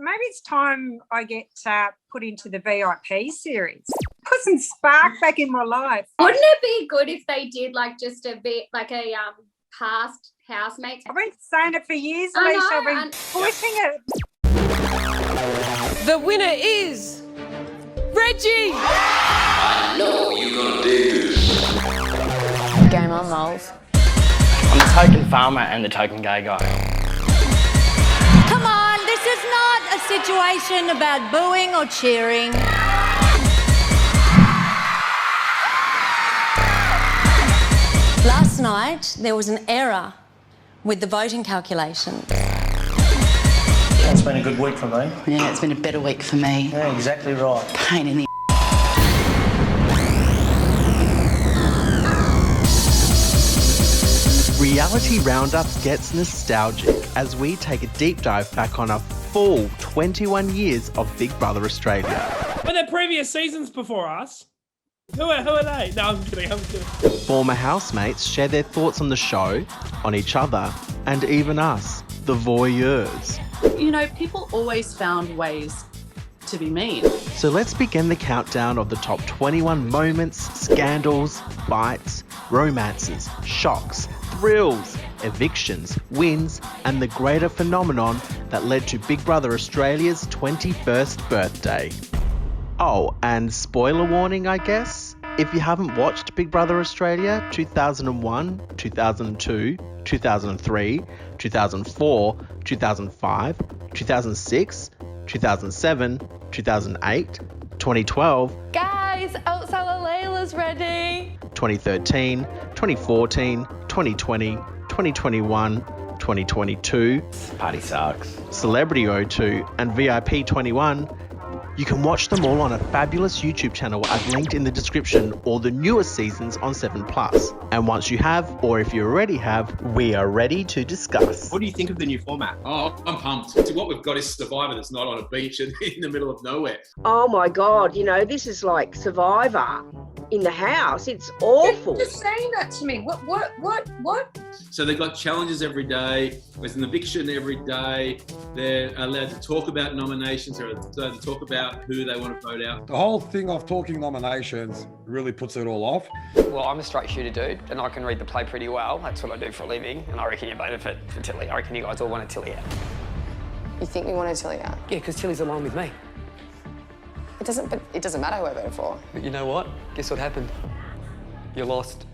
maybe it's time I get put into the VIP series. Put some spark back in my life. Wouldn't it be good if they did like just a bit like a past housemates? I've been saying it for years, Alicia. I've been pushing it. The winner is Reggie. I know you're gonna dig this. Game on, moles. I'm the token farmer and the token gay guy. Come on, this is not a situation about booing or cheering. Last night, there was an error with the voting calculation. It's been a good week for me. Yeah, it's been a better week for me. Yeah, exactly right. Pain in the Reality Roundup gets nostalgic as we take a deep dive back on a full 21 years of Big Brother Australia. But the previous seasons before us. Who are they? No, I'm kidding. Former housemates share their thoughts on the show, on each other, and even us, the voyeurs. You know, people always found ways to be mean. So let's begin the countdown of the top 21 moments, scandals, fights, romances, shocks, thrills, evictions, wins, and the greater phenomenon that led to Big Brother Australia's 21st birthday. Oh, and spoiler warning, I guess? If you haven't watched Big Brother Australia 2001, 2002, 2003, 2004, 2005, 2006, 2007, 2008, 2012, Guys, El Salalela's ready. 2013, 2014, 2020, 2021, 2022, Party sucks. Celebrity O2, and VIP 21. You can watch them all on a fabulous YouTube channel I've linked in the description, or the newest seasons on 7+. And once you have, or if you already have, we are ready to discuss. What do you think of the new format? Oh, I'm pumped. So what we've got is Survivor that's not on a beach and in the middle of nowhere. Oh my God, you know, this is like Survivor in the house. It's awful. You're just saying that to me. What? So they've got challenges every day. There's an eviction every day. They're allowed to talk about nominations. They're allowed to talk about who they want to vote out. The whole thing of talking nominations really puts it all off. Well, I'm a straight shooter dude, and I can read the play pretty well. That's what I do for a living, and I reckon you voted for Tilly. I reckon you guys all wanted Tilly out. You think we wanted Tilly out? Yeah, because Tilly's aligned with me. It doesn't matter who I voted for. But you know what? Guess what happened? You lost.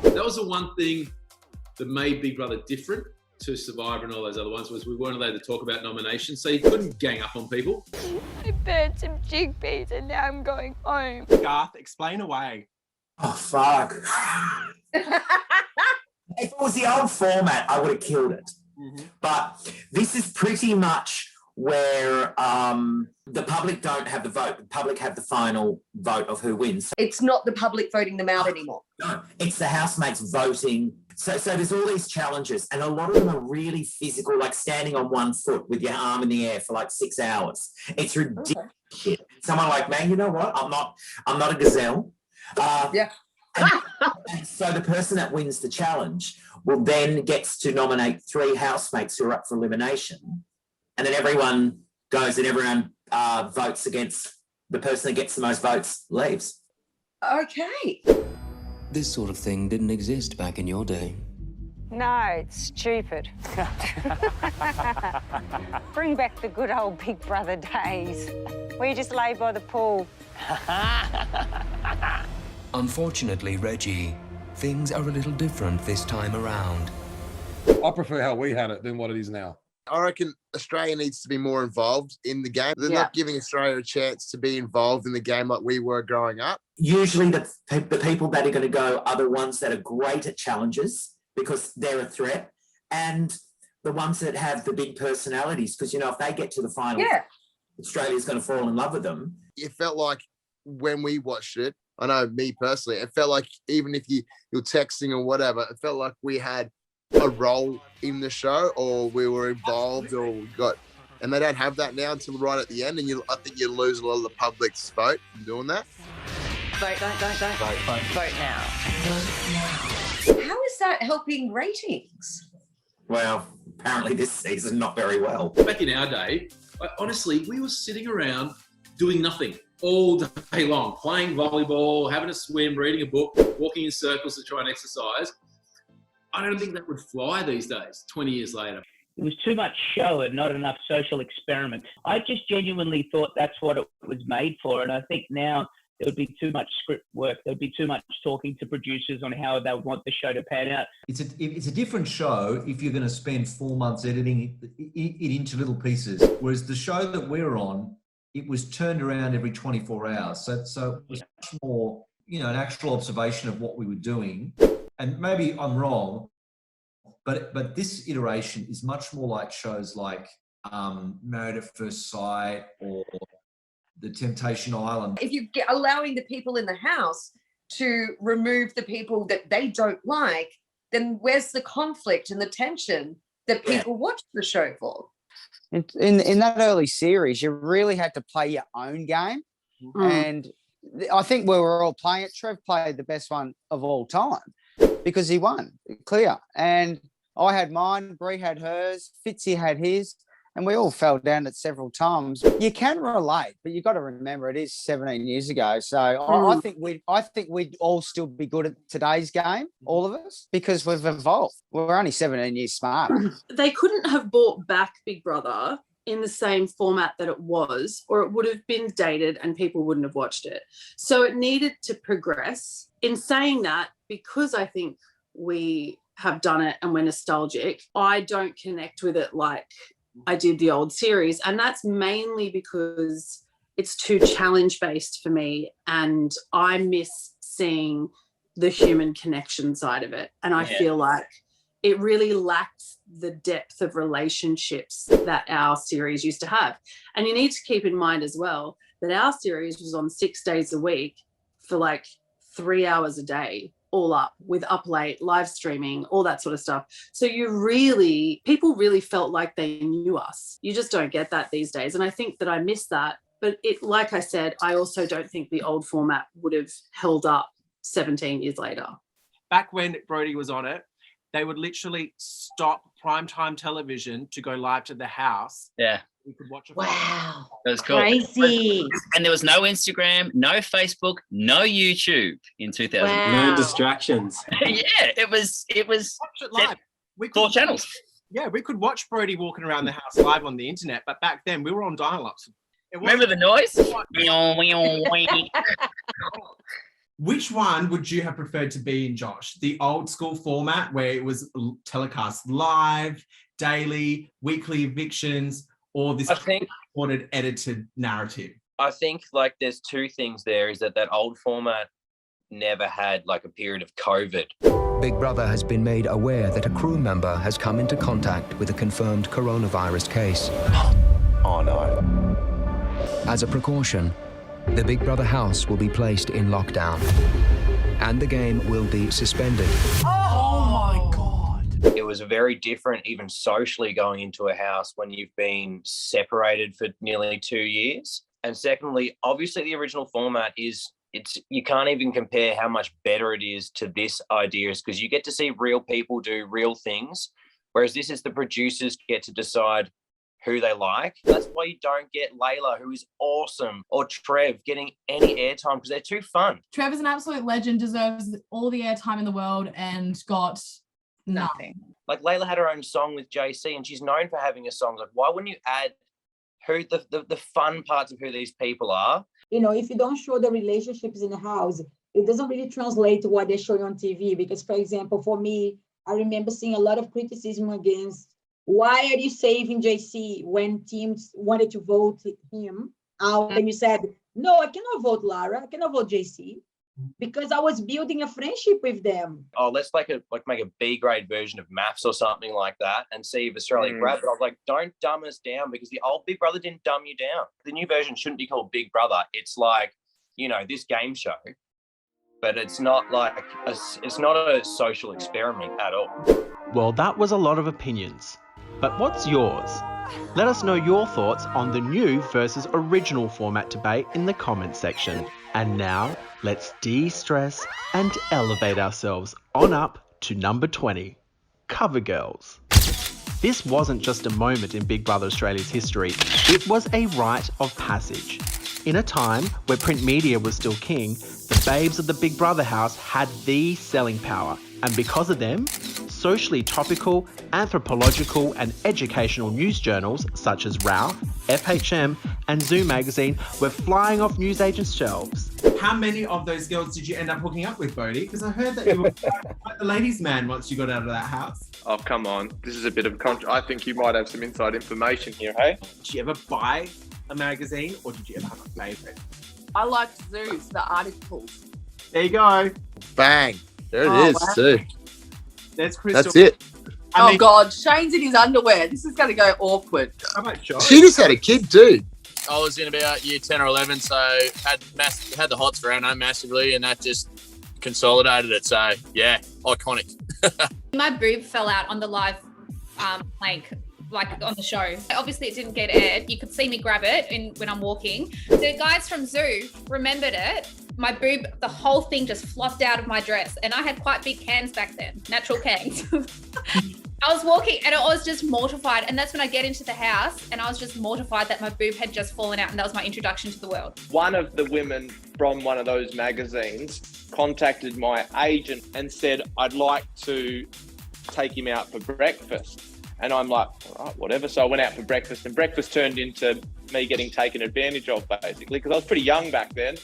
That was the one thing that made Big Brother different to Survivor and all those other ones, was we weren't allowed to talk about nominations, so you couldn't gang up on people. I burned some chickpeas and now I'm going home. Garth, explain away. Oh, fuck. If it was the old format, I would have killed it. Mm-hmm. But this is pretty much where the public don't have the vote. The public have the final vote of who wins. It's not the public voting them out anymore. No, it's the housemates voting. So there's all these challenges, and a lot of them are really physical, like standing on one foot with your arm in the air for like 6 hours. It's ridiculous. Okay. Someone like me, you know what? I'm not a gazelle. Yeah. And so the person that wins the challenge will then gets to nominate 3 housemates who are up for elimination, and then everyone goes and everyone votes against the person that gets the most votes leaves. Okay. This sort of thing didn't exist back in your day. No, it's stupid. Bring back the good old Big Brother days, where you just lay by the pool. Unfortunately, Reggie, things are a little different this time around. I prefer how we had it than what it is now. I reckon Australia needs to be more involved in the game. They're not giving Australia a chance to be involved in the game like we were growing up. Usually the people that are going to go are the ones that are great at challenges because they're a threat, and the ones that have the big personalities, because, you know, if they get to the final, Australia's going to fall in love with them. It felt like when we watched it, I know me personally, it felt like even if you're texting or whatever, it felt like we had a role in the show, or we were involved, or and they don't have that now until right at the end, and I think you lose a lot of the public's vote in doing that. Vote, don't. Vote now. How is that helping ratings? Well, apparently this season not very well. Back in our day, honestly, we were sitting around doing nothing all day long, playing volleyball, having a swim, reading a book, walking in circles to try and exercise. I don't think that would fly these days, 20 years later. It was too much show and not enough social experiment. I just genuinely thought that's what it was made for. And I think now there would be too much script work. There would be too much talking to producers on how they would want the show to pan out. It's a different show if you're going to spend 4 months editing it into little pieces. Whereas the show that we're on, it was turned around every 24 hours. So it was much more, an actual observation of what we were doing. And maybe I'm wrong, but this iteration is much more like shows like Married at First Sight or The Temptation Island. If you're allowing the people in the house to remove the people that they don't like, then where's the conflict and the tension that people watch the show for? In that early series, you really had to play your own game. And I think we were all playing it. Trev played the best one of all time because he won, clear. And I had mine, Bree had hers, Fitzy had his, and we all fell down it several times. You can relate, but you've got to remember it is 17 years ago. So I think we'd all still be good at today's game, all of us, because we've evolved. We're only 17 years smarter. They couldn't have brought back Big Brother in the same format that it was, or it would have been dated and people wouldn't have watched it. So it needed to progress. In saying that, because I think we have done it and we're nostalgic, I don't connect with it like I did the old series. And that's mainly because it's too challenge-based for me and I miss seeing the human connection side of it. And I feel like it really lacks the depth of relationships that our series used to have. And you need to keep in mind as well that our series was on 6 days a week for like 3 hours a day, all up, with up late, live streaming, all that sort of stuff. So people really felt like they knew us. You just don't get that these days. And I think that I miss that. But like I said, I also don't think the old format would have held up 17 years later. Back when Brody was on it, they would literally stop primetime television to go live to the house. Yeah. We could watch it. Wow. That was cool. Crazy. And there was no Instagram, no Facebook, no YouTube in 2000. Wow. No distractions. Yeah, it was Watch it live. We could 4 channels. Yeah, we could watch Brody walking around the house live on the internet, but back then we were on dial-ups. Remember the noise? Which one would you have preferred to be in, Josh? The old school format where it was telecast live, daily, weekly evictions, or this recorded, edited narrative? I think like there's two things there, is that old format never had like a period of COVID. Big Brother has been made aware that a crew member has come into contact with a confirmed coronavirus case. Oh no. As a precaution, the Big Brother house will be placed in lockdown and the game will be suspended. Oh my God. It was very different, even socially, going into a house when you've been separated for nearly 2 years. And secondly, obviously the original format you can't even compare how much better it is to this idea, is because you get to see real people do real things, whereas this is the producers get to decide who they like. That's why you don't get Layla, who is awesome, or Trev getting any airtime because they're too fun. Trev is an absolute legend, deserves all the airtime in the world and got nothing. Like Layla had her own song with JC and she's known for having a song. Like, why wouldn't you add who the fun parts of who these people are? You know, if you don't show the relationships in the house, it doesn't really translate to what they're showing on TV. Because, for example, for me, I remember seeing a lot of criticism against, why are you saving JC when teams wanted to vote him out? And you said, no, I cannot vote Lara. I cannot vote JC because I was building a friendship with them. Oh, let's make a B-grade version of maths or something like that and see if Australia grab it. I was like, don't dumb us down, because the old Big Brother didn't dumb you down. The new version shouldn't be called Big Brother. It's like, this game show, but it's not it's not a social experiment at all. Well, that was a lot of opinions. But what's yours? Let us know your thoughts on the new versus original format debate in the comments section. And now, let's de-stress and elevate ourselves on up to number 20, Cover Girls. This wasn't just a moment in Big Brother Australia's history, it was a rite of passage. In a time where print media was still king, the babes of the Big Brother house had the selling power, and because of them, socially topical, anthropological and educational news journals such as Ralph, FHM and Zoo magazine were flying off newsagents' shelves. How many of those girls did you end up hooking up with, Bodie? Because I heard that you were quite the ladies' man once you got out of that house. Oh, come on. This is a bit of I think you might have some inside information here, hey? Did you ever buy a magazine or did you ever have a favourite? I liked Zoos, the articles. There you go. Bang. There it is, wow. too. There's Crystal. That's it. Oh God, Shane's in his underwear. This is going to go awkward. How about Josh? She just had a kid, too. I was in about year 10 or 11, so had the hots around home massively, and that just consolidated it. So, yeah, iconic. My boob fell out on the live plank, like on the show. Obviously, it didn't get aired. You could see me grab it when I'm walking. The guys from Zoo remembered it. My boob, the whole thing just flopped out of my dress. And I had quite big cans back then, natural cans. I was walking and I was just mortified. And that's when I get into the house and I was just mortified that my boob had just fallen out. And that was my introduction to the world. One of the women from one of those magazines contacted my agent and said, I'd like to take him out for breakfast. And I'm like, all right, whatever. So I went out for breakfast and breakfast turned into me getting taken advantage of, basically, because I was pretty young back then.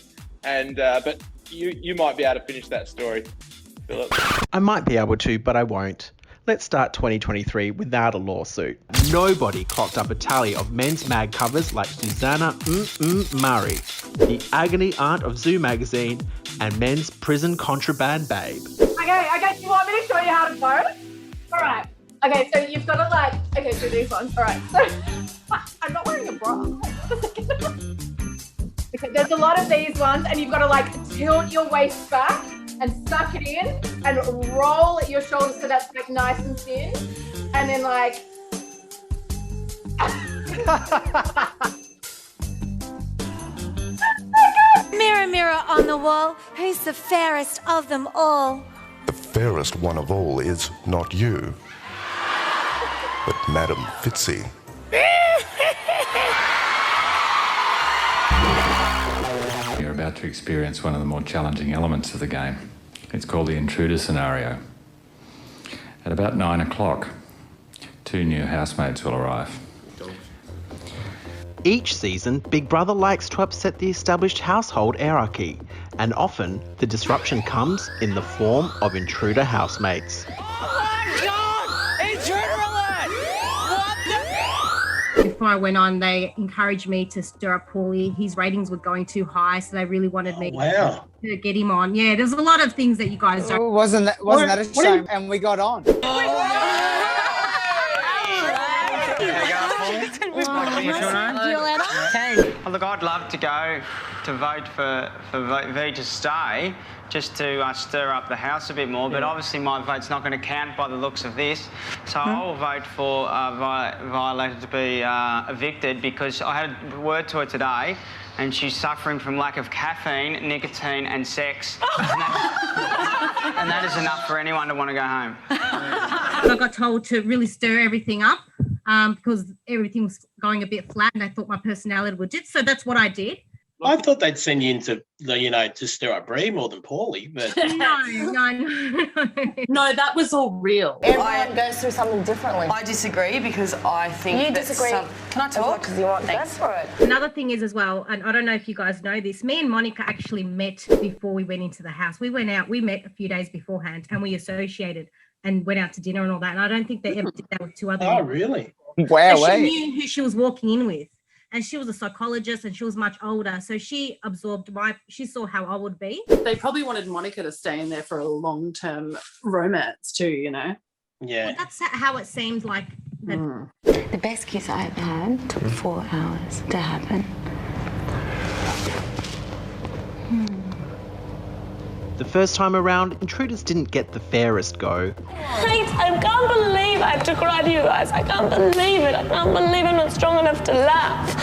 And but you might be able to finish that story, Philip. I might be able to, but I won't. Let's start 2023 without a lawsuit. Nobody clocked up a tally of men's mag covers like Susanna Murray, the agony aunt of Zoo magazine, and men's prison contraband babe. Okay, do you want me to show you how to vote? All right. Okay, so you've got to so these ones. All right. So I'm not wearing a bra. Okay, there's a lot of these ones, and you've got to tilt your waist back and suck it in and roll your shoulders so that's nice and thin, and then Mirror, mirror on the wall, who's the fairest of them all? The fairest one of all is not you, but Madam Fitzy. You're about to experience one of the more challenging elements of the game. It's called the intruder scenario. At about 9 o'clock, 2 new housemates will arrive. Each season, Big Brother likes to upset the established household hierarchy, and often the disruption comes in the form of intruder housemates. Before I went on, they encouraged me to stir up Paulie. His ratings were going too high, so they really wanted me to get him on. Yeah, there's a lot of things that you guys don't. Wasn't that a shame? And we got on. Well, look, I'd love to go to vote for V to stay, just to stir up the house a bit more, but obviously my vote's not going to count by the looks of this, so I will vote for Violator to be evicted, because I had a word to her today and she's suffering from lack of caffeine, nicotine and sex, and that is enough for anyone to want to go home. I got told to really stir everything up because everything was going a bit flat and I thought my personality would dip, so that's what I did. I thought they'd send you into, to stir up Bree more than Paulie, but... No, that was all real. Everyone goes through something differently. I disagree because I think You disagree. Can I talk? Because you want Thanks. for it. Another thing is as well, and I don't know if you guys know this, me and Monica actually met before we went into the house. We met a few days beforehand and we associated and went out to dinner and all that. And I don't think they ever did that with two other Oh, men. really? Wow. So she knew who she was walking in with. And she was a psychologist and she was much older. So she absorbed she saw how I would be. They probably wanted Monica to stay in there for a long-term romance too, Yeah. Well, that's how it seemed like. The best kiss I ever had took 4 hours to happen. The first time around, intruders didn't get the fairest go. I can't believe I have to cry to you guys. I can't believe it. I can't believe I'm not strong enough to laugh.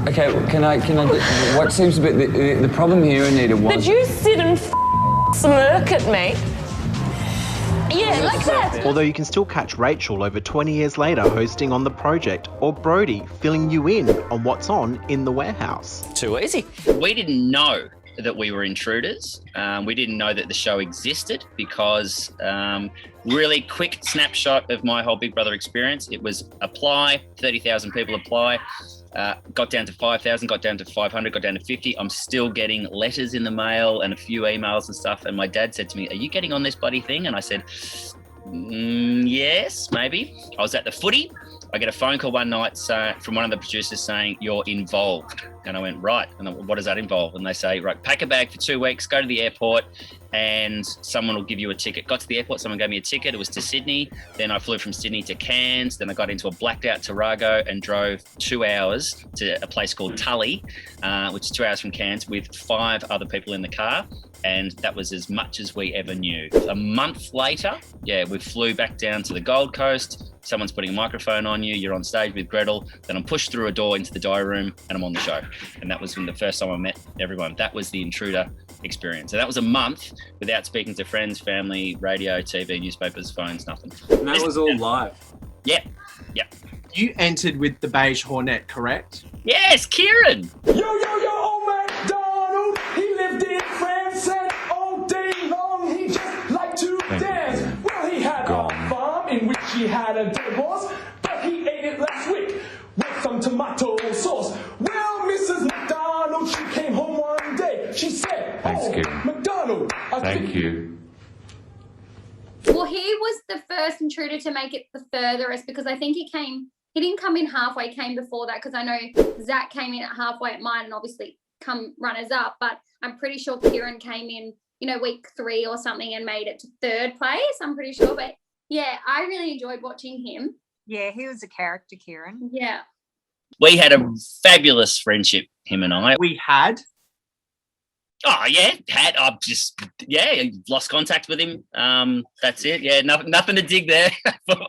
Okay, can I what seems to be the problem here, Anita, was... Did you sit and smirk at me Yeah, like that. Although you can still catch Rachel over 20 years later hosting on The Project, or Brody filling you in on what's on in the warehouse. Too easy. We didn't know that we were intruders. We didn't know that the show existed because really quick snapshot of my whole Big Brother experience. It was apply, 30,000 people apply, got down to 5,000, got down to 500, got down to 50. I'm still getting letters in the mail and a few emails and stuff. And my dad said to me, "Are you getting on this bloody thing?" And I said, yes, maybe. I was at the footy. I get a phone call one night from one of the producers saying, "You're involved." And I went, right. And I, what does that involve? And they say, right, pack a bag for 2 weeks, go to the airport, and someone will give you a ticket. Got to the airport, someone gave me a ticket. It was to Sydney. Then I flew from Sydney to Cairns. Then I got into a blacked out Tarago and drove 2 hours to a place called Tully, which is 2 hours from Cairns, with 5 other people in the car. And that was as much as we ever knew. A month later, we flew back down to the Gold Coast. Someone's putting a microphone on you. You're on stage with Gretel. Then I'm pushed through a door into the diary room and I'm on the show. And that was when the first time I met everyone. That was the intruder experience. So that was a month without speaking to friends, family, radio, TV, newspapers, phones, nothing. And that was all live? Yeah. You entered with the beige Hornet, correct? Yes, Kieran. Old MacDonald, he lived in France and all day long he just liked to dance. Well, he had a farm in which he had a dead horse, but he ate it last week with some tomato sauce. Well, Mrs. McDonald, she came home one day. She said, McDonald, Thank you. Well, he was the first intruder to make it the furthest because I think he didn't come in halfway, came before that because I know Zach came in at halfway at mine and obviously come runners up, but I'm pretty sure Kieran came in, week 3 or something and made it to 3rd place, I'm pretty sure. But yeah, I really enjoyed watching him. Yeah, he was a character, Kieran. Yeah. We had a fabulous friendship, him and I. We had? Oh, yeah, I've just, lost contact with him. That's it. Yeah, nothing to dig there,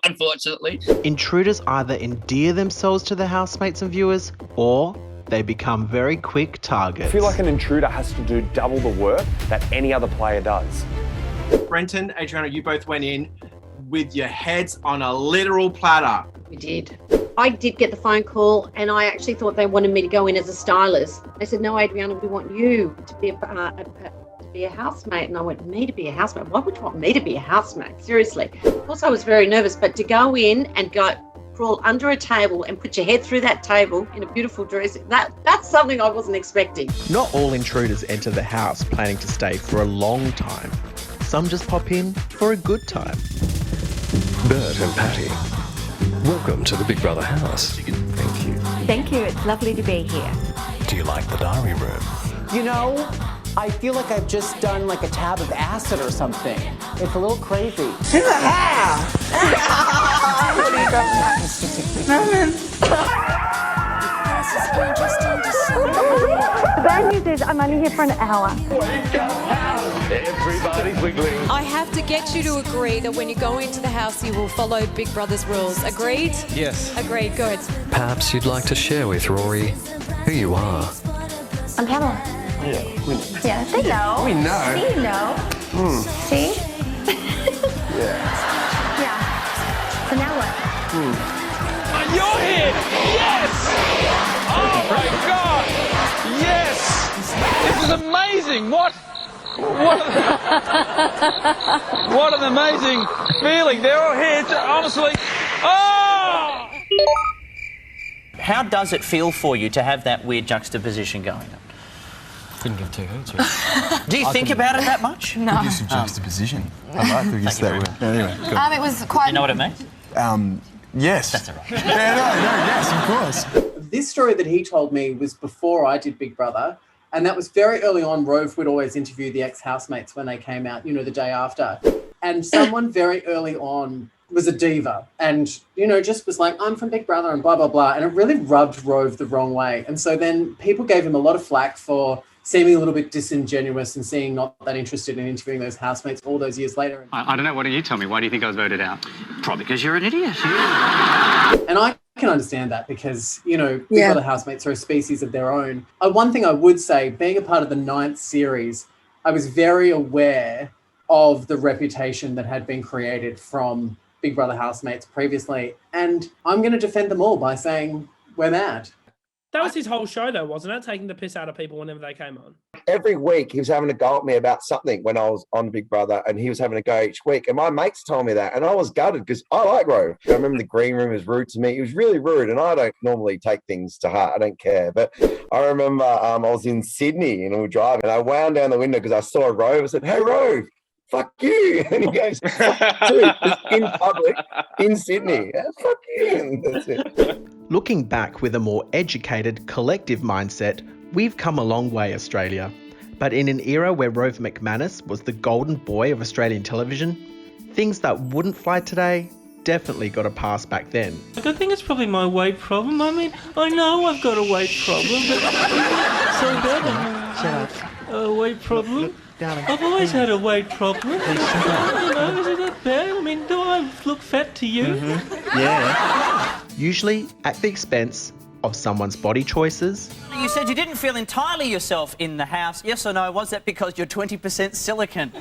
unfortunately. Intruders either endear themselves to the housemates and viewers, or they become very quick targets. I feel like an intruder has to do double the work that any other player does. Brenton, Adriana, you both went in with your heads on a literal platter. We did. I did get the phone call and I actually thought they wanted me to go in as a stylist. They said, "No, Adriana, we want you to be a housemate." And I went, "Me to be a housemate? Why would you want me to be a housemate? Seriously." Of course, I was very nervous, but to go in and crawl under a table and put your head through that table in a beautiful dress, that's something I wasn't expecting. Not all intruders enter the house planning to stay for a long time. Some just pop in for a good time. Bert and Patty, welcome to the Big Brother house. Thank you. Thank you. It's lovely to be here. Do you like the diary room? I feel like I've just done like a tab of acid or something. It's a little crazy. The bad news is I'm only here for an hour. Everybody's wiggling. I have to get you to agree that when you go into the house, you will follow Big Brother's rules. Agreed? Yes. Agreed. Good. Perhaps you'd like to share with Rory who you are. I'm Pamela. Yeah, we know. Yeah, they know. We know. See, you know. See? Yeah. So now what? You're here! Yes! Oh my God! Yes! This is amazing! What an amazing feeling! They're all here, honestly. Oh! How does it feel for you to have that weird juxtaposition going on? Couldn't give 2 hoots. Do you think about it that much? No. Use of juxtaposition. I like to use that word. Anyway, good. It was quite. You know what it means? Yes. That's all right. Yes, of course. This story that he told me was before I did Big Brother, and that was very early on. Rove would always interview the ex-housemates when they came out, the day after. And someone very early on was a diva and, just was like, "I'm from Big Brother," and blah, blah, blah. And it really rubbed Rove the wrong way. And so then people gave him a lot of flack for seeming a little bit disingenuous and seeming not that interested in interviewing those housemates all those years later. I don't know. Why don't you tell me? Why do you think I was voted out? Probably because you're an idiot. And I can understand that because, Big Brother housemates are a species of their own. One thing I would say, being a part of the 9th series, I was very aware of the reputation that had been created from Big Brother housemates previously. And I'm going to defend them all by saying we're mad. That was his whole show, though, wasn't it? Taking the piss out of people whenever they came on. Every week he was having a go at me about something when I was on Big Brother, and he was having a go each week. And my mates told me that, and I was gutted because I like Rove. I remember the green room was rude to me. He was really rude, and I don't normally take things to heart. I don't care. But I remember I was in Sydney and we were driving, and I wound down the window because I saw Rove. I said, "Hey, Rove, fuck you." And he goes, "Fuck you," in public in Sydney. "Fuck you." And that's it. Looking back with a more educated, collective mindset, we've come a long way, Australia. But in an era where Rove McManus was the golden boy of Australian television, things that wouldn't fly today definitely got a pass back then. Look, I think it's probably my weight problem. I mean, I know I've got a weight problem, but so bad. Shut up. A weight problem? Look, darling. I've always had a weight problem. Please shut up. You know, isn't that bad? I mean, do I look fat to you? Yeah. Usually at the expense of someone's body choices. You said you didn't feel entirely yourself in the house. Yes or no? Was that because you're 20% silicon?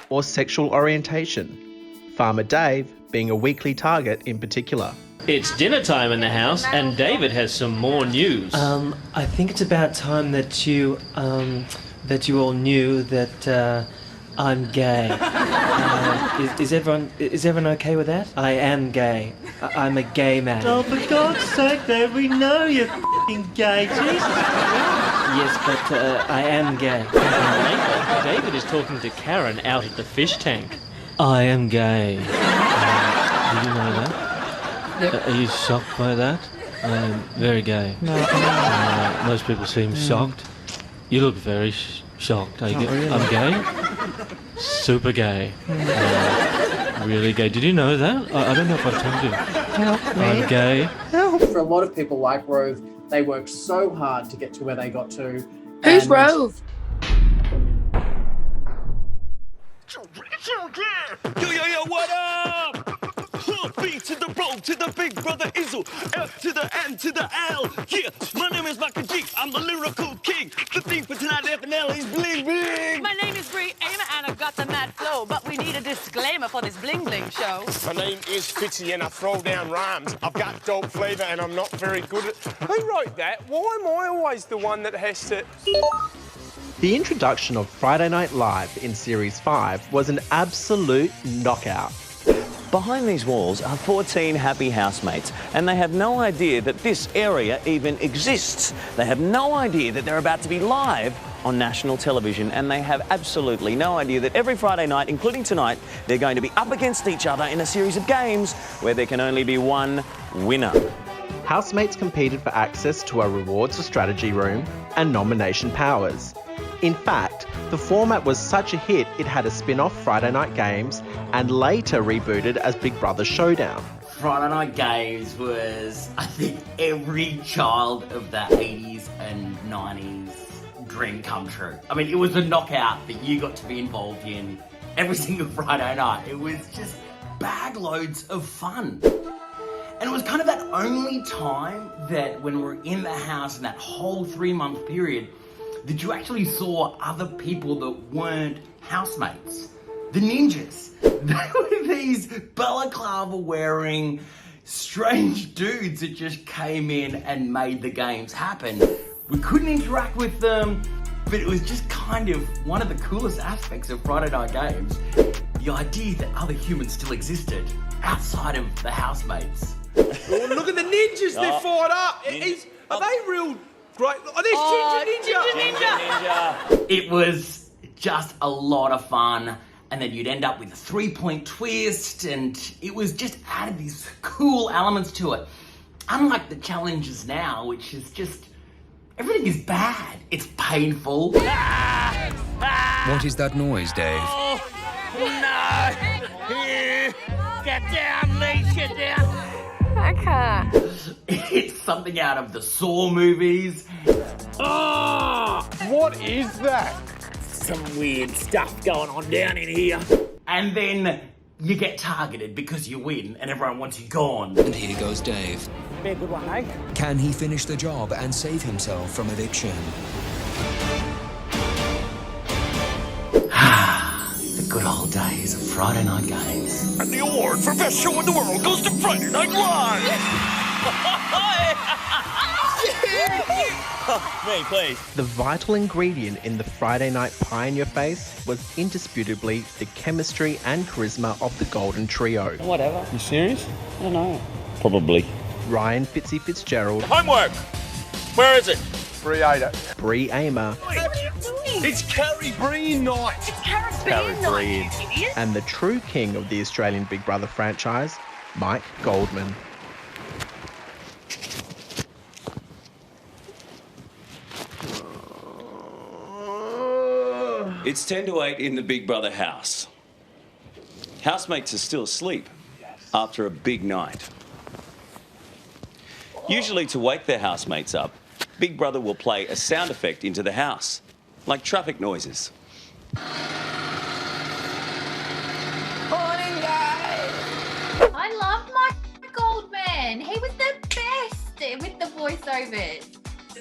Or sexual orientation. Farmer Dave being a weekly target in particular. It's dinner time in the house, and David has some more news. I think it's about time that you all knew that I'm gay. Is everyone okay with that? I am gay. I'm a gay man. Oh, for God's sake, Dave, we know you're f***ing gay. Jesus. Yes, but I am gay. David is talking to Karen out at the fish tank. I am gay. Did you know that? Yep. Are you shocked by that? I am very gay. No. Most people seem shocked. You look very shocked. Really. I'm gay? Super gay. Really gay. Did you know that? I don't know if I've told you. Help me. I'm gay. Help. For a lot of people like Rove, they worked so hard to get to where they got to. Who's Rove? Yo, what up? B to the bro, to the big brother Izzle, F to the N to the L. Yeah, my name is Michael G. I'm the lyrical king. The theme for tonight, FNL is bling bling. My name is Bree Aymer and I've got the mad flow, but we need a disclaimer for this bling bling show. My name is Fitzy and I throw down rhymes. I've got dope flavour and I'm not very good at... Who wrote that? Why am I always the one that has to... The introduction of Friday Night Live in Series 5 was an absolute knockout. Behind these walls are 14 happy housemates, and they have no idea that this area even exists. They have no idea that they're about to be live on national television, and they have absolutely no idea that every Friday night, including tonight, they're going to be up against each other in a series of games where there can only be one winner. Housemates competed for access to a rewards or strategy room and nomination powers. In fact, the format was such a hit it had a spin-off Friday Night Games and later rebooted as Big Brother Showdown. Friday Night Games was, I think, every child of the 80s and 90s dream come true. I mean, it was a knockout that you got to be involved in every single Friday night. It was just bag loads of fun. And it was kind of that only time that when we're in the house in that whole 3-month period that you actually saw other people that weren't housemates. The ninjas. They were these balaclava wearing strange dudes that just came in and made the games happen. We couldn't interact with them, but it was just kind of one of the coolest aspects of Friday Night Games. The idea that other humans still existed outside of the housemates. Oh, look at the ninjas, they're fired up. Are they real... Great. Oh, there's Ginger Ninja! It was just a lot of fun, and then you'd end up with a 3-point twist, and it was just added these cool elements to it. Unlike the challenges now, which is just, everything is bad. It's painful. What is that noise, Dave? Oh, no! Get down, Lee, get down! I can't. It's something out of the Saw movies. Oh, what is that? Some weird stuff going on down in here. And then you get targeted because you win and everyone wants you gone. And here goes Dave. Be a good one, eh? Can he finish the job and save himself from eviction? good old days of Friday night games. And the award for best show in the world goes to Friday Night Live. Me, please. The vital ingredient in the Friday night pie in your face was indisputably the chemistry and charisma of the Golden Trio. Whatever. You serious? I don't know. Probably. Ryan Fitzy Fitzgerald, Homework. Where is it? Brie ate it. Brie Amer, It's Carrie Breen night. It's Caribbean night, you idiot. and the true king of the Australian Big Brother franchise, Mike Goldman. It's 10 to 8 in the Big Brother house. Housemates are still asleep after a big night. Usually to wake their housemates up, Big Brother will play a sound effect into the house, like traffic noises. Morning, guys. I love Mike Goldman. He was the best with the voiceovers.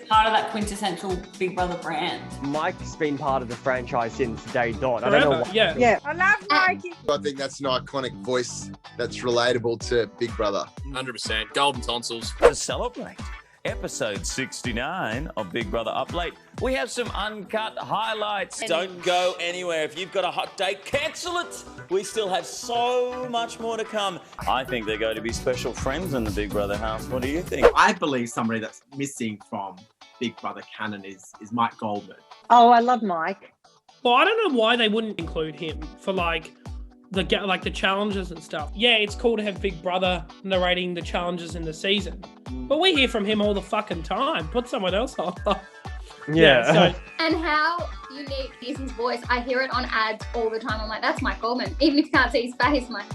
Part of that quintessential Big Brother brand. Mike's been part of the franchise since day dot. I don't know why. Yeah. I love Mikey. I think that's an iconic voice that's relatable to Big Brother. 100%. Golden tonsils. To celebrate episode 69 of Big Brother Up Late, we have some uncut highlights. Don't go anywhere. If you've got a hot date, cancel it. We still have so much more to come. I think they're going to be special friends in the Big Brother house. What do you think? I believe somebody that's missing from Big Brother canon is Mike Goldman. Oh, I love Mike. Well, I don't know why they wouldn't include him for like the challenges and stuff. Yeah, it's cool to have Big Brother narrating the challenges in the season, but we hear from him all the fucking time. Put someone else on. Yeah. And how unique is his voice? I hear it on ads all the time. I'm like, that's Mike Goldman. Even if you can't see his face, I'm like,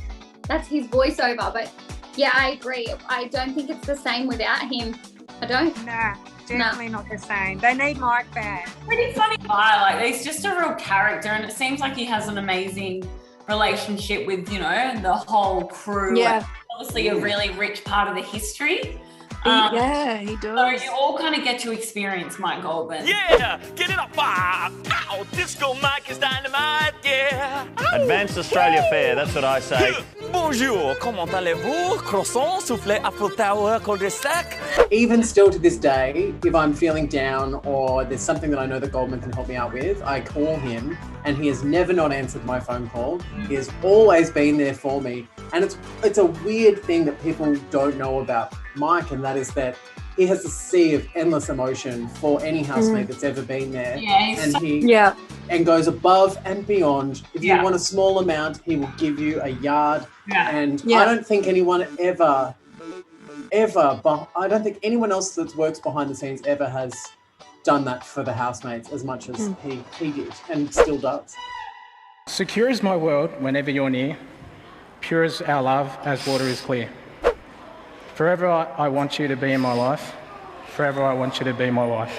that's his voiceover. But yeah, I agree. I don't think it's the same without him. I don't. Nah, definitely not the same. They need Mike back. Pretty funny guy. Like, he's just a real character, and it seems like he has an amazing relationship with, you know, the whole crew. Yeah. Like, obviously a really rich part of the history. Yeah, he does. So you all kind of get to experience Mike Goldman. Yeah, get it up. Ow, Disco Mike is dynamite, yeah. Advanced Australia Fair, that's what I say. Bonjour, comment allez-vous? Croissant, soufflé, Apple Tower, cul-de-sac. Even still to this day, if I'm feeling down or there's something that I know that Goldman can help me out with, I call him and he has never not answered my phone call. He has always been there for me. And it's a weird thing that people don't know about Mike, and that is that he has a sea of endless emotion for any housemate that's ever been there. Yeah, and goes above and beyond. If you want a small amount, he will give you a yard. And I don't think anyone ever, I don't think anyone else that works behind the scenes ever has done that for the housemates as much as he did and still does. Secure is my world whenever you're near. Pure is our love as water is clear. Forever I want you to be in my life. Forever I want you to be my wife.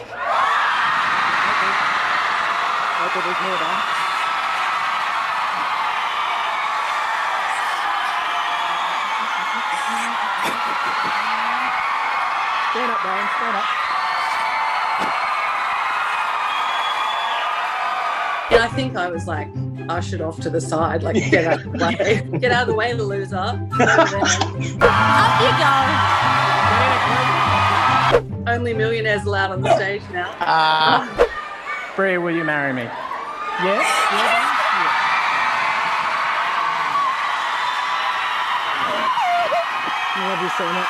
Stand up, Brian, stand up. And I think I was like ushered off to the side, like, get out of the way. Get out of the way, loser. Up you go. Only millionaires allowed on the stage now. Brie, will you marry me? Yes? Have you seen it?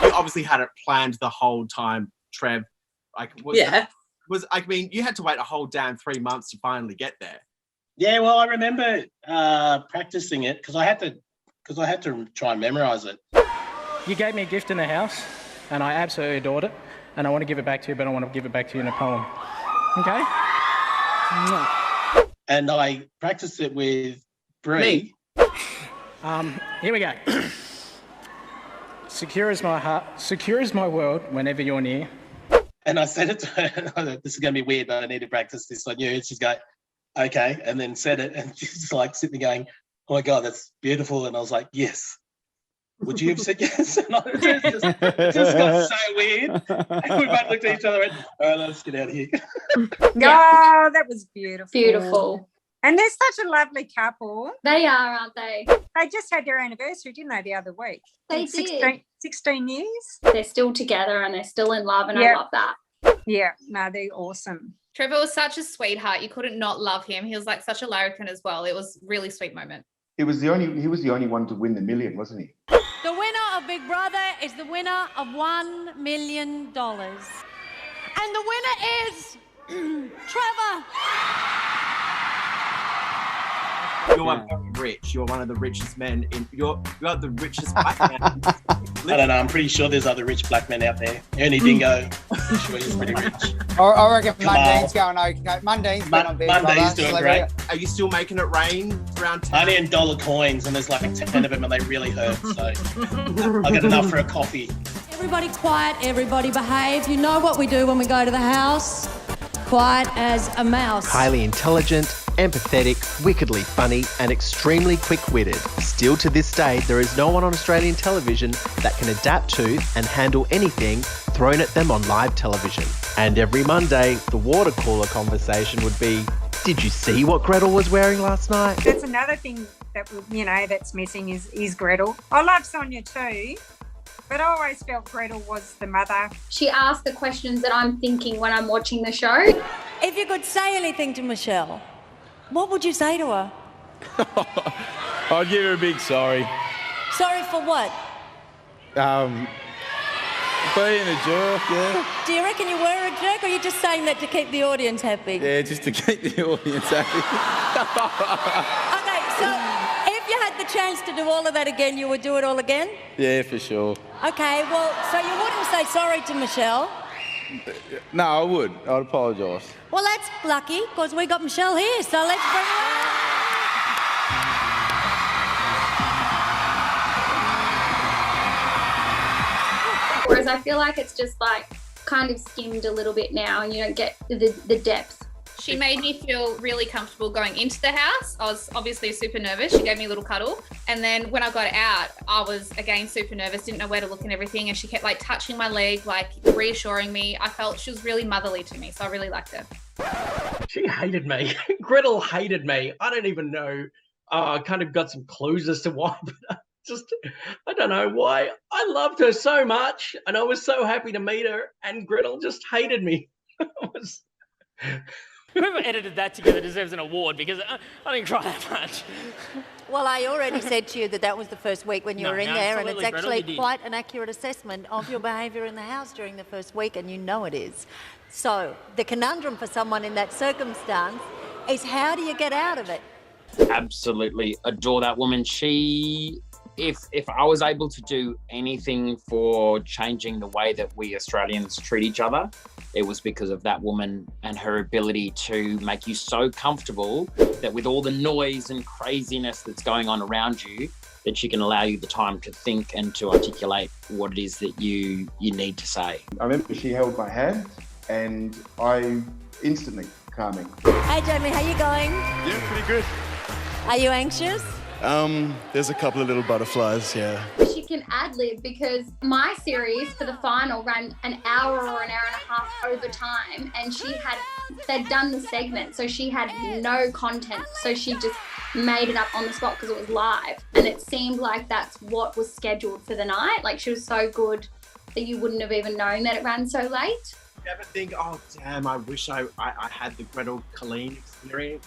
You obviously had it planned the whole time, Trev. I mean, you had to wait a whole damn 3 months to finally get there. Yeah, well, I remember practicing it because I had to try and memorize it. You gave me a gift in the house, and I absolutely adored it, and I want to give it back to you, but I want to give it back to you in a poem. Okay? And I practiced it with Brie. Here we go. Secure is my heart, secure is my world whenever you're near. And I said it to her, this is going to be weird, but I need to practice this on you. And she's going, okay, and then said it, and she's like sitting there going, oh my God, that's beautiful. And I was like, yes. Would you have said yes? And it just got so weird. And we both looked at each other and went, all right, let's get out of here. Oh, that was beautiful. Beautiful. And they're such a lovely couple. They are, aren't they? They just had their anniversary, didn't they, the other week? They 16 years. They're still together and they're still in love, and I love that. Yeah, no, they're awesome. Trevor was such a sweetheart. You couldn't not love him. He was like such a larrikin as well. It was a really sweet moment. He was the only one to win the million, wasn't he? The winner of Big Brother is the winner of $1 million. And the winner is Trevor. You're very rich. You're one of the richest men you're the richest black man. I don't know. I'm pretty sure there's other rich black men out there. Ernie Dingo, I'm sure he's pretty rich. I reckon Mundine's going okay. Mundine's been on Big Brother. Mundine's doing great. Are you still making it rain around town? Only in dollar coins, and there's like 10 of them, and they really hurt. So I got enough for a coffee. Everybody quiet, everybody behave. You know what we do when we go to the house. Quiet as a mouse. Highly intelligent, empathetic, wickedly funny, and extremely quick-witted. Still to this day, there is no one on Australian television that can adapt to and handle anything thrown at them on live television. And every Monday, the water cooler conversation would be, did you see what Gretel was wearing last night? That's another thing that, that's missing is Gretel. I love Sonia too, but I always felt Gretel was the mother. She asked the questions that I'm thinking when I'm watching the show. If you could say anything to Michelle, what would you say to her? I'd give her a big sorry. Sorry for what? Being a jerk, yeah. Do you reckon you were a jerk, or are you just saying that to keep the audience happy? Yeah, just to keep the audience happy. Okay, so if you had the chance to do all of that again, you would do it all again? Yeah, for sure. Okay, well, so you wouldn't say sorry to Michelle? No, I would. I'd apologise. Well, that's lucky, because we got Michelle here, so let's bring her on. Whereas I feel like it's just like kind of skimmed a little bit now, and you don't get the depth. She made me feel really comfortable going into the house. I was obviously super nervous. She gave me a little cuddle. And then when I got out, I was again super nervous, didn't know where to look and everything. And she kept like touching my leg, like reassuring me. I felt she was really motherly to me. So I really liked her. She hated me. Gretel hated me. I don't even know. I kind of got some clues as to why, but I don't know why. I loved her so much, and I was so happy to meet her, and Gretel just hated me. Whoever edited that together deserves an award, because I didn't cry that much. Well, I already said to you that was the first week when you were in there, and it's actually quite an accurate assessment of your behaviour in the house during the first week, and you know it is. So the conundrum for someone in that circumstance is, how do you get out of it? Absolutely adore that woman. If I was able to do anything for changing the way that we Australians treat each other, it was because of that woman and her ability to make you so comfortable that with all the noise and craziness that's going on around you, that she can allow you the time to think and to articulate what it is that you need to say. I remember she held my hand and I instantly calming. Hey Jamie, how you going? Yeah, pretty good. Are you anxious? There's a couple of little butterflies, yeah. She can ad-lib, because my series for the final ran an hour or an hour and a half over time, and they'd done the segment, so she had no content, so she just made it up on the spot because it was live, and it seemed like that's what was scheduled for the night. Like, she was so good that you wouldn't have even known that it ran so late. You ever think, oh damn, I wish I had the Gretel Colleen experience?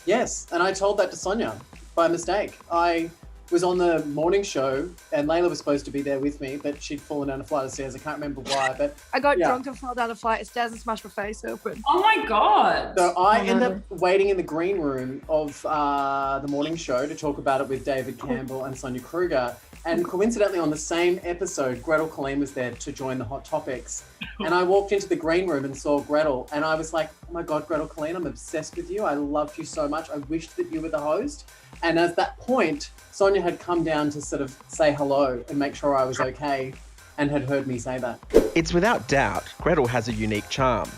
Yes, and I told that to Sonia by mistake. I was on the morning show and Layla was supposed to be there with me, but she'd fallen down a flight of stairs. I can't remember why, but I got drunk and fell down a flight of stairs and smashed my face open. Oh my God. So I ended up waiting in the green room of the morning show to talk about it with David Campbell and Sonia Kruger. And coincidentally, on the same episode, Gretel Colleen was there to join the Hot Topics. And I walked into the green room and saw Gretel, and I was like, oh my God, Gretel Colleen, I'm obsessed with you. I loved you so much. I wished that you were the host. And at that point, Sonia had come down to sort of say hello and make sure I was okay, and had heard me say that. It's without doubt Gretel has a unique charm.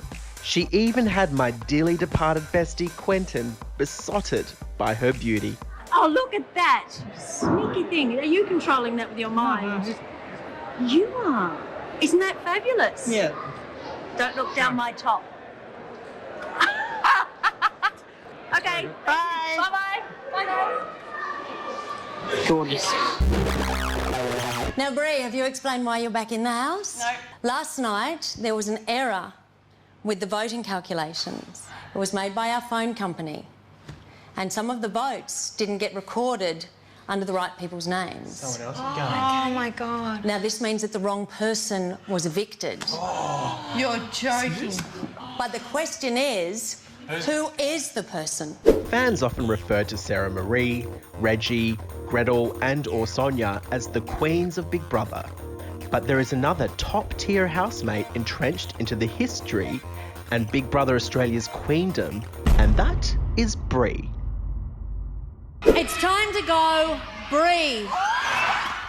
She even had my dearly departed bestie Quentin besotted by her beauty. Oh, look at that. Sneaky thing. Are you controlling that with your mind? You are. Isn't that fabulous? Yeah. Don't look down my top. Okay. Bye. Bye-bye. Bye, guys. Gorgeous. Now, Bree, have you explained why you're back in the house? No. Last night, there was an error with the voting calculations. It was made by our phone company. And some of the votes didn't get recorded under the right people's names. Someone else Oh my God. Now, this means that the wrong person was evicted. You're joking. But the question is, who is the person? Fans often refer to Sarah Marie, Reggie, Gretel and or Sonia as the queens of Big Brother. But there is another top-tier housemate entrenched into the history and Big Brother Australia's queendom, and that is Bree. It's time to go, Bree.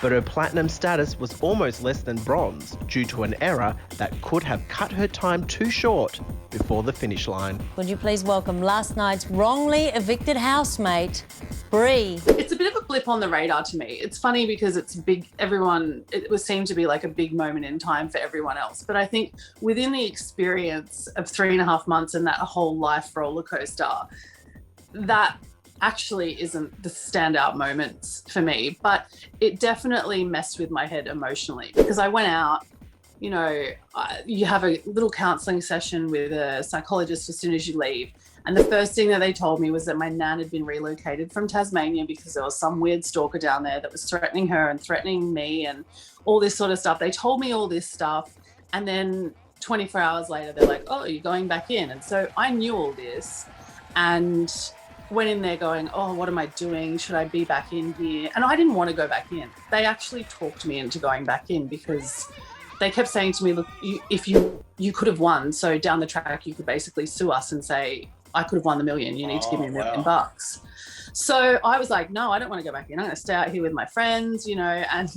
But her platinum status was almost less than bronze due to an error that could have cut her time too short before the finish line. Would you please welcome last night's wrongly evicted housemate, Bree. It's a bit of a blip on the radar to me. It's funny because it's big. It was seemed to be like a big moment in time for everyone else. But I think within the experience of 3.5 months and that whole life roller coaster, that actually isn't the standout moments for me, but it definitely messed with my head emotionally because I went out, you know, you have a little counselling session with a psychologist as soon as you leave. And the first thing that they told me was that my nan had been relocated from Tasmania because there was some weird stalker down there that was threatening her and threatening me and all this sort of stuff. They told me all this stuff. And then 24 hours later, they're like, oh, you're going back in. And so I knew all this and went in there going, oh, what am I doing? Should I be back in here? And I didn't want to go back in. They actually talked me into going back in because they kept saying to me, look, if you could have won, so down the track, you could basically sue us and say, I could have won the million. You need to give me $1 million. So I was like, no, I don't want to go back in. I'm going to stay out here with my friends, you know, and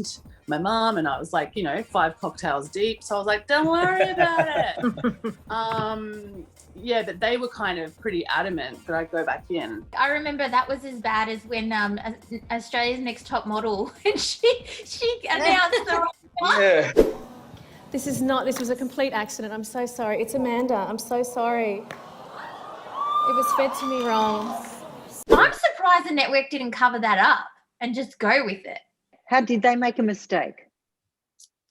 my mom. And I was like, you know, 5 cocktails deep. So I was like, don't worry about it. Yeah, but they were kind of pretty adamant that I'd go back in. I remember that was as bad as when Australia's Next Top Model, and she announced the Yeah. This was a complete accident. I'm so sorry. It's Amanda. I'm so sorry. It was fed to me wrong. I'm surprised the network didn't cover that up and just go with it. How did they make a mistake?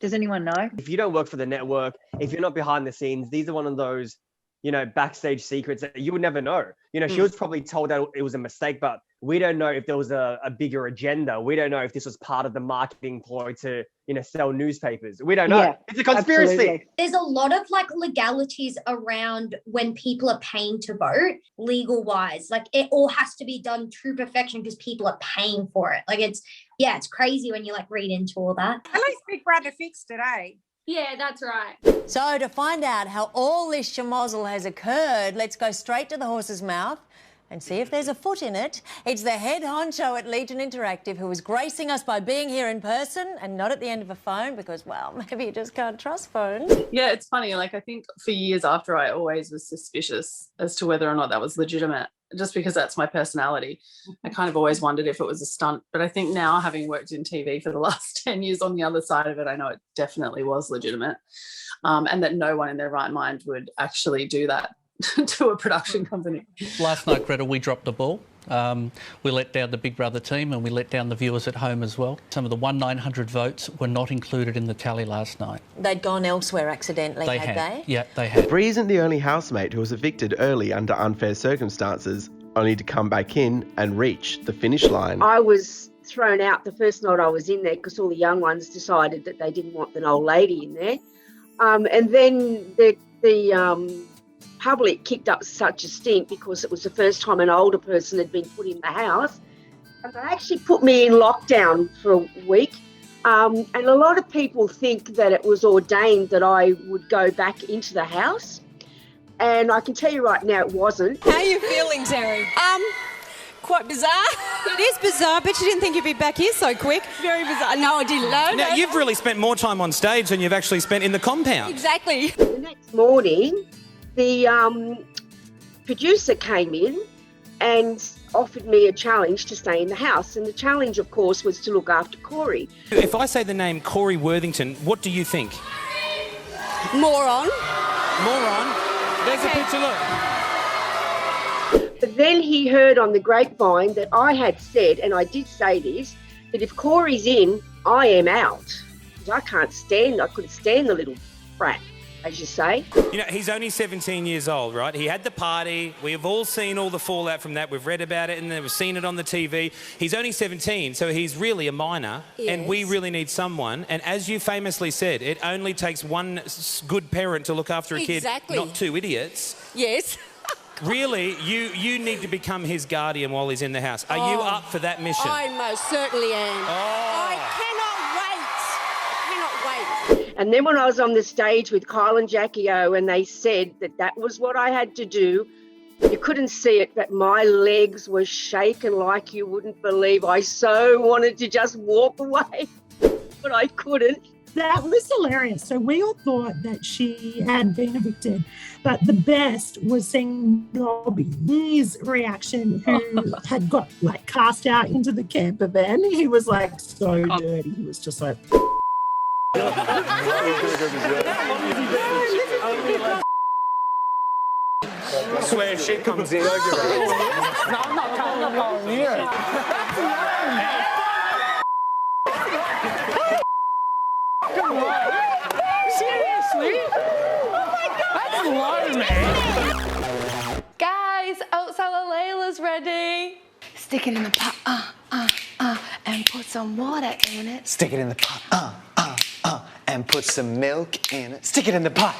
Does anyone know? If you don't work for the network, if you're not behind the scenes, these are one of those, you know, backstage secrets that you would never know. You know, she was probably told that it was a mistake, but we don't know if there was a bigger agenda. We don't know if this was part of the marketing ploy to, you know, sell newspapers. We don't know. Yeah, it's a conspiracy. Absolutely. There's a lot of like legalities around when people are paying to vote, legal wise. Like it all has to be done to perfection because people are paying for it. Like it's crazy when you like read into all that. At least Big Brother fixed it, eh? Yeah, that's right. So to find out how all this schmozzle has occurred, let's go straight to the horse's mouth and see if there's a foot in it. It's the head honcho at Legion Interactive who is gracing us by being here in person and not at the end of a phone because, well, maybe you just can't trust phones. Yeah, it's funny. Like, I think for years after, I always was suspicious as to whether or not that was legitimate, just because that's my personality. I kind of always wondered if it was a stunt. But I think now, having worked in TV for the last 10 years on the other side of it, I know it definitely was legitimate, and that no one in their right mind would actually do that to a production company. Last night, Gretel, we dropped the ball. We let down the Big Brother team and we let down the viewers at home as well. Some of the 1,900 votes were not included in the tally last night. They'd gone elsewhere accidentally, had they? Yeah, they had. Bree isn't the only housemate who was evicted early under unfair circumstances, only to come back in and reach the finish line. I was thrown out the first night I was in there because all the young ones decided that they didn't want an old lady in there. And then the public kicked up such a stink because it was the first time an older person had been put in the house. And they actually put me in lockdown for a week. And a lot of people think that it was ordained that I would go back into the house. And I can tell you right now, it wasn't. How are you feeling, Terry? Quite bizarre. It is bizarre, but you didn't think you'd be back here so quick. Very bizarre. No, I didn't. Now, you've really spent more time on stage than you've actually spent in the compound. Exactly. The next morning, the producer came in and offered me a challenge to stay in the house. And the challenge, of course, was to look after Corey. If I say the name Corey Worthington, what do you think? Moron. Moron? There's a picture, look. But then he heard on the grapevine that I had said, and I did say this, that if Corey's in, I am out. I couldn't stand the little brat, as you say. You know, he's only 17 years old, right? He had the party. We have all seen all the fallout from that. We've read about it and we've seen it on the TV. He's only 17, so he's really a minor, and we really need someone. And as you famously said, it only takes one good parent to look after a kid, not two idiots. Yes. Really, you need to become his guardian while he's in the house. Are you up for that mission? I most certainly am. I cannot wait. And then when I was on the stage with Kyle and Jackie O, and they said that was what I had to do, you couldn't see it, but my legs were shaking like you wouldn't believe. I so wanted to just walk away, but I couldn't. That was hilarious. So we all thought that she had been evicted, but the best was seeing Nobby's reaction, who had got like cast out into the camper van. He was like so dirty. He was just like. Swear shit comes in. No, I'm not calling you. Seriously? Oh my God. That's low, man. Guys, Oatsala Layla's ready. Stick it in the pot, and put some water in it. Stick it in the pot, and put some milk in it. Stick it in the pot,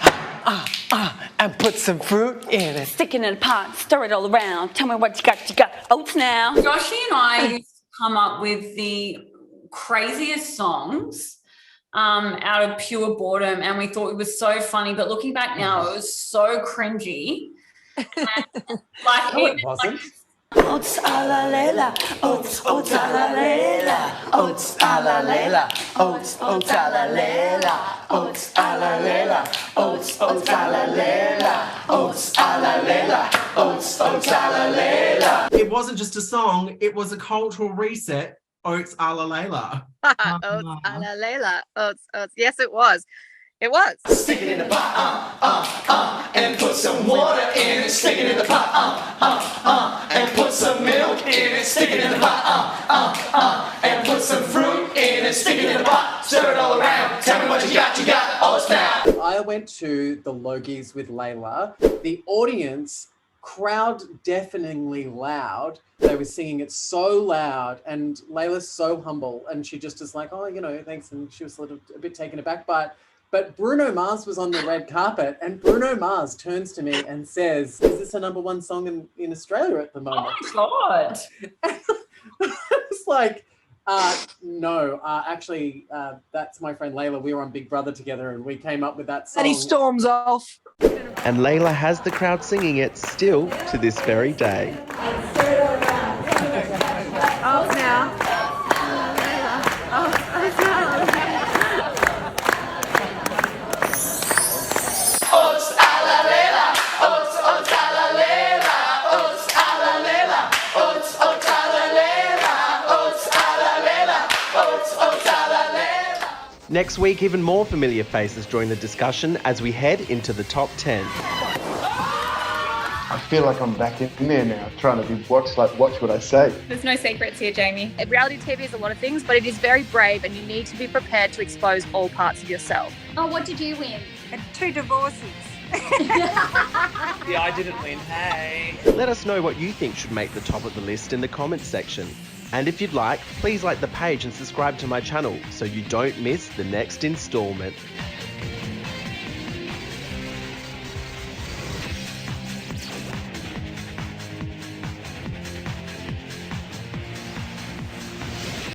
and put some fruit in it. Stick it in the pot, stir it all around. Tell me what you got. You got oats now. Joshy and I used to come up with the craziest songs out of pure boredom, and we thought it was so funny. But looking back now, it was so cringy. And, like, No, it wasn't. Oats a la lela, oats a la lela, oats a la lela, oats a la lela, oats a la lela, oats a la lela, oats a la lela, oats a la lela. It wasn't just a song, it was a cultural reset. Oats a la Layla. Oats a la Layla. Oats. Yes, it was. It was. Stick it in the pot, and put some water in it. Stick it in the pot, and put some milk in it. Stick it in the pot, and put some fruit in it. Stick it in the pot, stir it all around. Tell me what you got. You got oats now. I went to the Logies with Layla. The audience, crowd deafeningly loud. They were singing it so loud, and Layla's so humble, and she just is like, oh, you know, thanks. And she was a bit taken aback by it. But Bruno Mars was on the red carpet, and Bruno Mars turns to me and says, is this a #1 song in Australia at the moment? Oh my God. It's like, no, actually, that's my friend Layla. We were on Big Brother together, and we came up with that song. And he storms off. And Layla has the crowd singing it still to this very day. Oh, now. Next week, even more familiar faces join the discussion as we head into the top 10. I feel like I'm back in there now, trying to be watch what I say. There's no secrets here, Jamie. Reality TV is a lot of things, but it is very brave, and you need to be prepared to expose all parts of yourself. Oh, what did you win? 2 divorces. Yeah, I didn't win. Hey. Let us know what you think should make the top of the list in the comments section. And if you'd like, please like the page and subscribe to my channel so you don't miss the next installment.